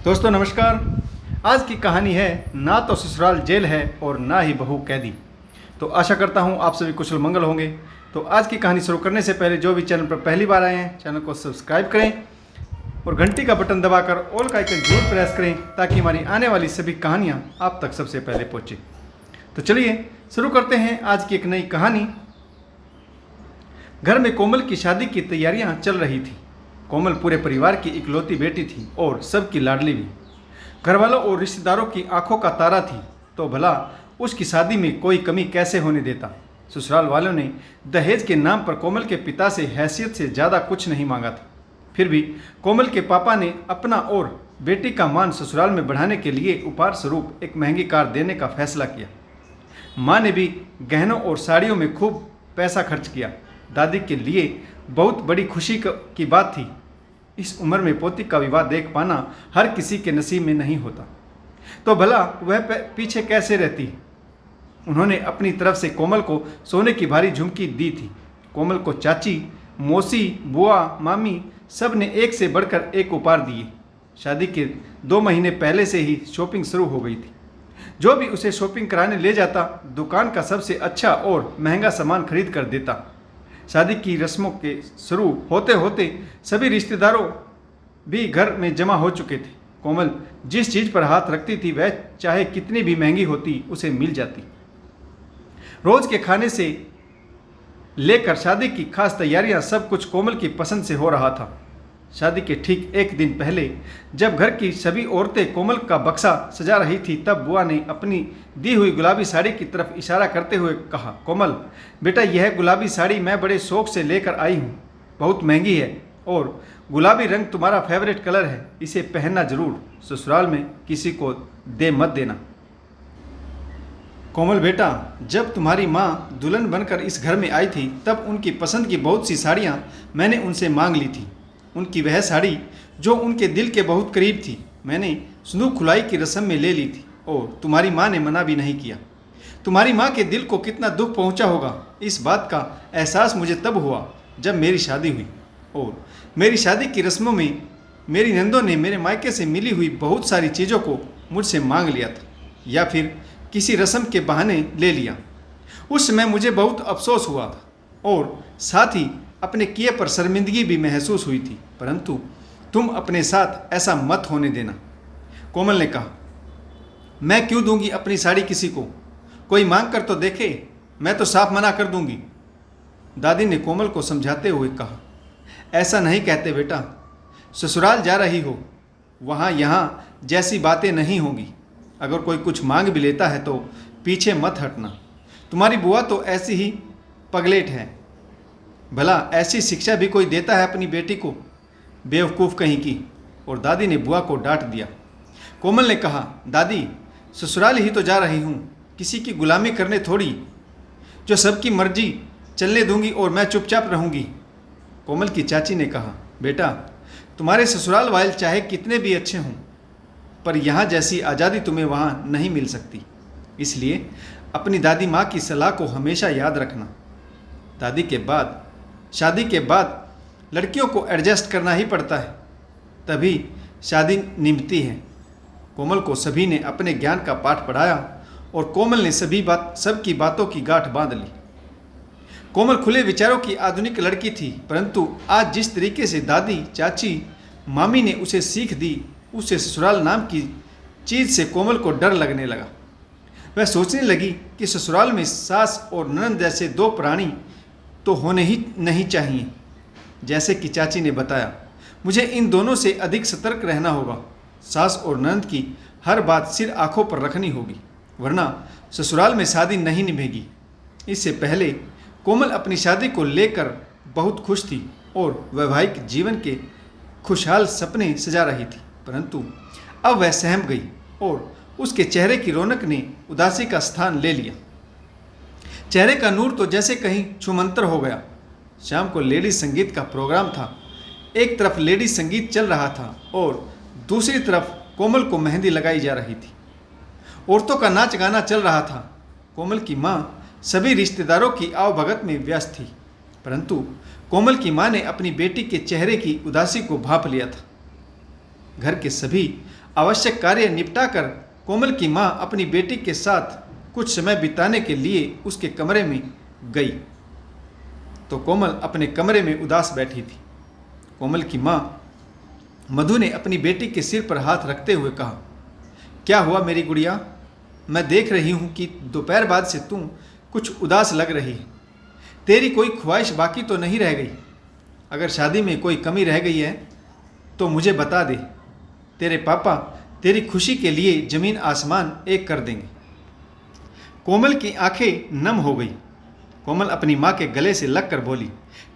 दोस्तों नमस्कार। आज की कहानी है ना तो ससुराल जेल है और ना ही बहू कैदी। तो आशा करता हूँ आप सभी कुशल मंगल होंगे। तो आज की कहानी शुरू करने से पहले जो भी चैनल पर पहली बार आए हैं चैनल को सब्सक्राइब करें और घंटी का बटन दबाकर ऑल का आइकन जरूर प्रेस करें ताकि हमारी आने वाली सभी कहानियाँ आप तक सबसे पहले पहुँचे। तो चलिए शुरू करते हैं आज की एक नई कहानी। घर में कोमल की शादी की तैयारियां चल रही थी। कोमल पूरे परिवार की इकलौती बेटी थी और सबकी लाडली भी। घर वालों और रिश्तेदारों की आंखों का तारा थी, तो भला उसकी शादी में कोई कमी कैसे होने देता। ससुराल वालों ने दहेज के नाम पर कोमल के पिता से हैसियत से ज़्यादा कुछ नहीं मांगा था। फिर भी कोमल के पापा ने अपना और बेटी का मान ससुराल में बढ़ाने के लिए उपहार स्वरूप एक महंगी कार देने का फैसला किया। माँ ने भी गहनों और साड़ियों में खूब पैसा खर्च किया। दादी के लिए बहुत बड़ी खुशी की बात थी। इस उम्र में पोती का विवाह देख पाना हर किसी के नसीब में नहीं होता, तो भला वह पीछे कैसे रहती। उन्होंने अपनी तरफ से कोमल को सोने की भारी झुमकी दी थी। कोमल को चाची, मौसी, बुआ, मामी सब ने एक से बढ़कर एक उपहार दिए। शादी के 2 महीने पहले से ही शॉपिंग शुरू हो गई थी। जो भी उसे शॉपिंग कराने ले जाता दुकान का सबसे अच्छा और महंगा सामान खरीद कर देता। शादी की रस्मों के शुरू होते होते सभी रिश्तेदारों भी घर में जमा हो चुके थे। कोमल जिस चीज़ पर हाथ रखती थी वह चाहे कितनी भी महंगी होती उसे मिल जाती। रोज के खाने से लेकर शादी की खास तैयारियां सब कुछ कोमल की पसंद से हो रहा था। शादी के ठीक एक दिन पहले जब घर की सभी औरतें कोमल का बक्सा सजा रही थी तब बुआ ने अपनी दी हुई गुलाबी साड़ी की तरफ इशारा करते हुए कहा, कोमल बेटा, यह गुलाबी साड़ी मैं बड़े शौक से लेकर आई हूँ। बहुत महंगी है और गुलाबी रंग तुम्हारा फेवरेट कलर है। इसे पहनना जरूर, ससुराल में किसी को दे मत देना। कोमल बेटा, जब तुम्हारी माँ दुल्हन बनकर इस घर में आई थी तब उनकी पसंद की बहुत सी साड़ियाँ मैंने उनसे मांग ली थी। उनकी वह साड़ी जो उनके दिल के बहुत करीब थी मैंने संदूक खुलाई की रस्म में ले ली थी और तुम्हारी माँ ने मना भी नहीं किया। तुम्हारी माँ के दिल को कितना दुख पहुँचा होगा इस बात का एहसास मुझे तब हुआ जब मेरी शादी हुई और मेरी शादी की रस्मों में मेरी नंदों ने मेरे मायके से मिली हुई बहुत सारी चीज़ों को मुझसे मांग लिया था या फिर किसी रस्म के बहाने ले लिया। उस समय मुझे बहुत अफसोस हुआ था और साथ ही अपने किए पर शर्मिंदगी भी महसूस हुई थी, परंतु तुम अपने साथ ऐसा मत होने देना। कोमल ने कहा, मैं क्यों दूंगी अपनी साड़ी किसी को? कोई मांग कर तो देखे, मैं तो साफ मना कर दूंगी। दादी ने कोमल को समझाते हुए कहा, ऐसा नहीं कहते बेटा, ससुराल जा रही हो, वहाँ यहाँ जैसी बातें नहीं होंगी। अगर कोई कुछ मांग भी लेता है तो पीछे मत हटना। तुम्हारी बुआ तो ऐसी ही पगलेट है, भला ऐसी शिक्षा भी कोई देता है अपनी बेटी को? बेवकूफ़ कहीं की। और दादी ने बुआ को डांट दिया। कोमल ने कहा, दादी ससुराल ही तो जा रही हूँ, किसी की गुलामी करने थोड़ी, जो सबकी मर्जी चलने दूंगी और मैं चुपचाप रहूँगी। कोमल की चाची ने कहा, बेटा तुम्हारे ससुराल वाले चाहे कितने भी अच्छे हों पर यहाँ जैसी आज़ादी तुम्हें वहाँ नहीं मिल सकती, इसलिए अपनी दादी माँ की सलाह को हमेशा याद रखना। दादी के बाद शादी के बाद लड़कियों को एडजस्ट करना ही पड़ता है, तभी शादी निभती है। कोमल को सभी ने अपने ज्ञान का पाठ पढ़ाया और कोमल ने सबकी बातों की गांठ बांध ली। कोमल खुले विचारों की आधुनिक लड़की थी, परंतु आज जिस तरीके से दादी, चाची, मामी ने उसे सीख दी उसे ससुराल नाम की चीज़ से कोमल को डर लगने लगा। वह सोचने लगी कि ससुराल में सास और ननद जैसे 2 प्राणी तो होने ही नहीं चाहिए। जैसे कि चाची ने बताया, मुझे इन दोनों से अधिक सतर्क रहना होगा। सास और ननद की हर बात सिर आंखों पर रखनी होगी, वरना ससुराल में शादी नहीं निभेगी। इससे पहले कोमल अपनी शादी को लेकर बहुत खुश थी और वैवाहिक जीवन के खुशहाल सपने सजा रही थी, परंतु अब वह सहम गई और उसके चेहरे की रौनक ने उदासी का स्थान ले लिया। चेहरे का नूर तो जैसे कहीं छूमंतर हो गया। शाम को लेडीज संगीत का प्रोग्राम था। एक तरफ लेडीज संगीत चल रहा था और दूसरी तरफ कोमल को मेहंदी लगाई जा रही थी। औरतों का नाच गाना चल रहा था। कोमल की माँ सभी रिश्तेदारों की आवभगत में व्यस्त थी, परंतु कोमल की माँ ने अपनी बेटी के चेहरे की उदासी को भांप लिया था। घर के सभी आवश्यक कार्य निपटाकर कोमल की माँ अपनी बेटी के साथ कुछ समय बिताने के लिए उसके कमरे में गई तो कोमल अपने कमरे में उदास बैठी थी। कोमल की माँ मधु ने अपनी बेटी के सिर पर हाथ रखते हुए कहा, क्या हुआ मेरी गुड़िया? मैं देख रही हूँ कि दोपहर बाद से तू कुछ उदास लग रही है। तेरी कोई ख्वाहिश बाकी तो नहीं रह गई? अगर शादी में कोई कमी रह गई है तो मुझे बता दे। तेरे पापा तेरी खुशी के लिए ज़मीन आसमान एक कर देंगे। कोमल की आंखें नम हो गई। कोमल अपनी माँ के गले से लगकर बोली,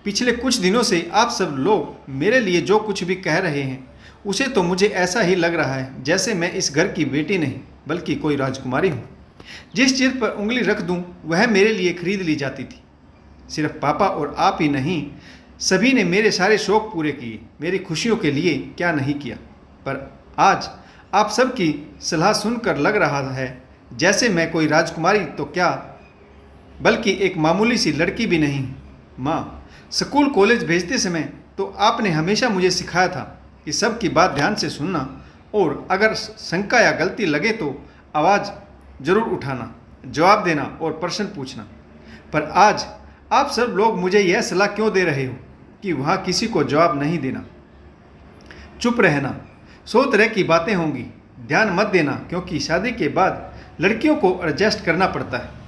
पिछले कुछ दिनों से आप सब लोग मेरे लिए जो कुछ भी कह रहे हैं उसे तो मुझे ऐसा ही लग रहा है जैसे मैं इस घर की बेटी नहीं बल्कि कोई राजकुमारी हूँ। जिस चीज़ पर उंगली रख दूँ वह मेरे लिए खरीद ली जाती थी। सिर्फ पापा और आप ही नहीं, सभी ने मेरे सारे शौक पूरे किए, मेरी खुशियों के लिए क्या नहीं किया। पर आज आप सबकी सलाह सुनकर लग रहा है जैसे मैं कोई राजकुमारी तो क्या बल्कि एक मामूली सी लड़की भी नहीं। माँ, स्कूल कॉलेज भेजते समय तो आपने हमेशा मुझे सिखाया था कि सबकी बात ध्यान से सुनना और अगर शंका या गलती लगे तो आवाज़ ज़रूर उठाना, जवाब देना और प्रश्न पूछना। पर आज आप सब लोग मुझे यह सलाह क्यों दे रहे हो कि वहाँ किसी को जवाब नहीं देना, चुप रहना, 100 तरह की बातें होंगी, ध्यान मत देना क्योंकि शादी के बाद लड़कियों को एडजस्ट करना पड़ता है।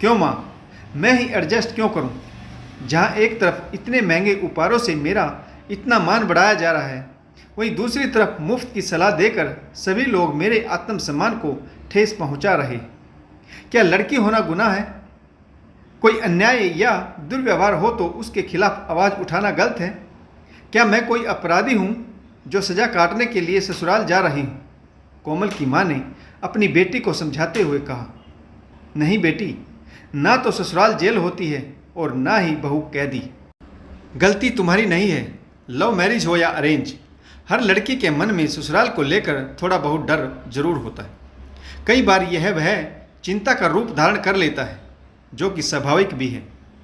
क्यों माँ, मैं ही एडजस्ट क्यों करूँ? जहाँ एक तरफ इतने महंगे उपहारों से मेरा इतना मान बढ़ाया जा रहा है, वहीं दूसरी तरफ मुफ्त की सलाह देकर सभी लोग मेरे आत्मसम्मान को ठेस पहुँचा रहे। क्या लड़की होना गुनाह है? कोई अन्याय या दुर्व्यवहार हो तो उसके खिलाफ आवाज़ उठाना गलत है? क्या मैं कोई अपराधी हूँ जो सज़ा काटने के लिए ससुराल जा रही हूँ? कोमल की माँ ने अपनी बेटी को समझाते हुए कहा, नहीं बेटी, ना तो ससुराल जेल होती है और ना ही बहू कैदी। गलती तुम्हारी नहीं है, लव मैरिज हो या अरेंज, हर लड़की के मन में ससुराल को लेकर थोड़ा बहुत डर जरूर होता है। कई बार यह वह चिंता का रूप धारण कर लेता है जो कि स्वाभाविक भी है,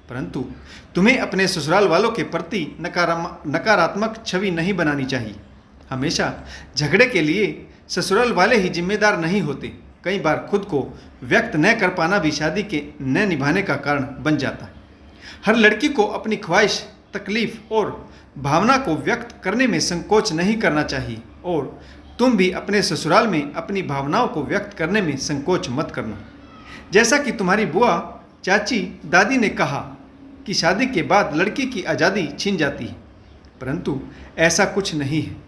परंतु तुम्हें अपने ससुराल वालों के प्रति नकारात्मक छवि नहीं बनानी चाहिए। हमेशा झगड़े के लिए ससुराल वाले ही जिम्मेदार नहीं होते। कई बार खुद को व्यक्त न कर पाना भी शादी के न निभाने का कारण बन जाता है। हर लड़की को अपनी ख्वाहिश, तकलीफ और भावना को व्यक्त करने में संकोच नहीं करना चाहिए और तुम भी अपने ससुराल में अपनी भावनाओं को व्यक्त करने में संकोच मत करना। जैसा कि तुम्हारी बुआ, चाची, दादी ने कहा कि शादी के बाद लड़की की आज़ादी छिन जाती है, परंतु ऐसा कुछ नहीं है।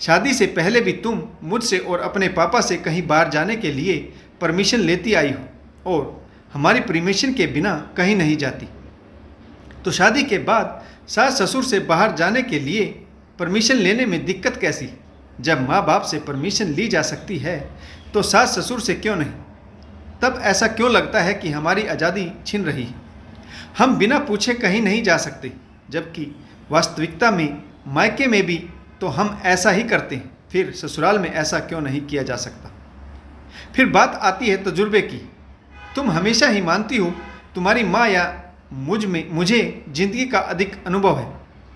शादी से पहले भी तुम मुझसे और अपने पापा से कहीं बाहर जाने के लिए परमिशन लेती आई हो और हमारी परमिशन के बिना कहीं नहीं जाती। तो शादी के बाद सास ससुर से बाहर जाने के लिए परमिशन लेने में दिक्कत कैसी? जब माँ बाप से परमिशन ली जा सकती है तो सास ससुर से क्यों नहीं? तब ऐसा क्यों लगता है कि हमारी आज़ादी छिन रही है? हम बिना पूछे कहीं नहीं जा सकते, जबकि वास्तविकता में मायके में भी तो हम ऐसा ही करते हैं। फिर ससुराल में ऐसा क्यों नहीं किया जा सकता? फिर बात आती है तजुर्बे की। तुम हमेशा ही मानती हो तुम्हारी माँ या मुझे जिंदगी का अधिक अनुभव है,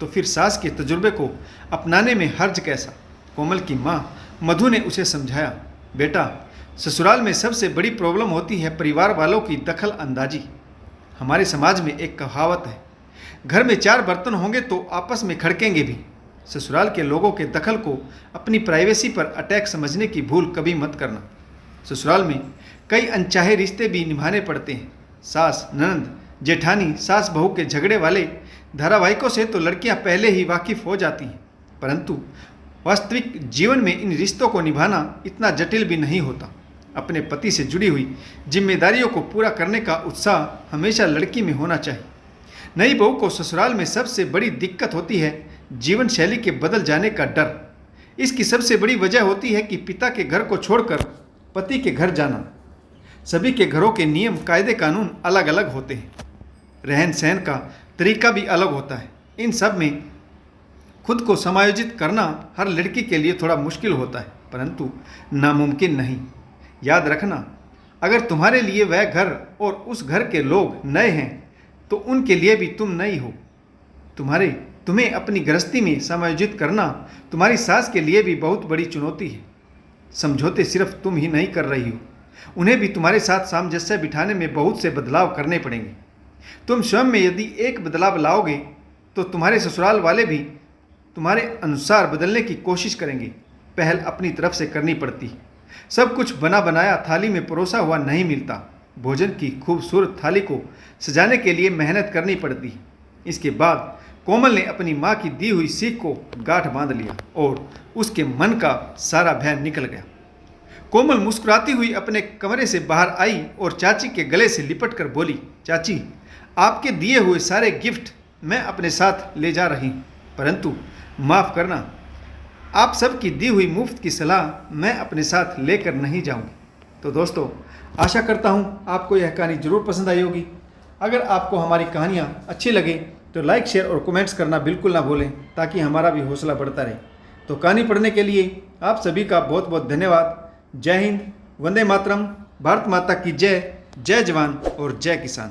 तो फिर सास के तजुर्बे को अपनाने में हर्ज कैसा? कोमल की माँ मधु ने उसे समझाया, बेटा, ससुराल में सबसे बड़ी प्रॉब्लम होती है परिवार वालों की दखल अंदाजी। हमारे समाज में एक कहावत है, घर में 4 बर्तन होंगे तो आपस में खड़केंगे भी। ससुराल के लोगों के दखल को अपनी प्राइवेसी पर अटैक समझने की भूल कभी मत करना। ससुराल में कई अनचाहे रिश्ते भी निभाने पड़ते हैं। सास, ननद, जेठानी, सास बहू के झगड़े वाले धारावाहिकों से तो लड़कियां पहले ही वाकिफ हो जाती हैं, परंतु वास्तविक जीवन में इन रिश्तों को निभाना इतना जटिल भी नहीं होता। अपने पति से जुड़ी हुई जिम्मेदारियों को पूरा करने का उत्साह हमेशा लड़की में होना चाहिए। नई बहू को ससुराल में सबसे बड़ी दिक्कत होती है जीवन शैली के बदल जाने का डर। इसकी सबसे बड़ी वजह होती है कि पिता के घर को छोड़कर पति के घर जाना। सभी के घरों के नियम, कायदे, कानून अलग अलग होते हैं, रहन सहन का तरीका भी अलग होता है। इन सब में खुद को समायोजित करना हर लड़की के लिए थोड़ा मुश्किल होता है, परंतु नामुमकिन नहीं। याद रखना, अगर तुम्हारे लिए वह घर और उस घर के लोग नए हैं तो उनके लिए भी तुम नई हो। तुम्हें अपनी गृहस्थी में समायोजित करना तुम्हारी सास के लिए भी बहुत बड़ी चुनौती है। समझौते सिर्फ तुम ही नहीं कर रही हो, उन्हें भी तुम्हारे साथ सामंजस्य बिठाने में बहुत से बदलाव करने पड़ेंगे। तुम स्वयं में यदि एक बदलाव लाओगे तो तुम्हारे ससुराल वाले भी तुम्हारे अनुसार बदलने की कोशिश करेंगे। पहल अपनी तरफ से करनी पड़ती है। सब कुछ बना बनाया थाली में परोसा हुआ नहीं मिलता। भोजन की खूबसूरत थाली को सजाने के लिए मेहनत करनी पड़ती है। इसके बाद कोमल ने अपनी माँ की दी हुई सीख को गांठ बांध लिया और उसके मन का सारा भय निकल गया। कोमल मुस्कुराती हुई अपने कमरे से बाहर आई और चाची के गले से लिपट कर बोली, चाची, आपके दिए हुए सारे गिफ्ट मैं अपने साथ ले जा रही हूँ, परंतु माफ़ करना, आप सबकी दी हुई मुफ्त की सलाह मैं अपने साथ लेकर नहीं जाऊँगी। तो दोस्तों, आशा करता हूँ आपको यह कहानी ज़रूर पसंद आई होगी। अगर आपको हमारी कहानियाँ अच्छी लगे तो लाइक, शेयर और कमेंट्स करना बिल्कुल ना भूलें, ताकि हमारा भी हौसला बढ़ता रहे। तो कहानी पढ़ने के लिए आप सभी का बहुत बहुत धन्यवाद। जय हिंद, वंदे मातरम, भारत माता की जय, जय जवान और जय किसान।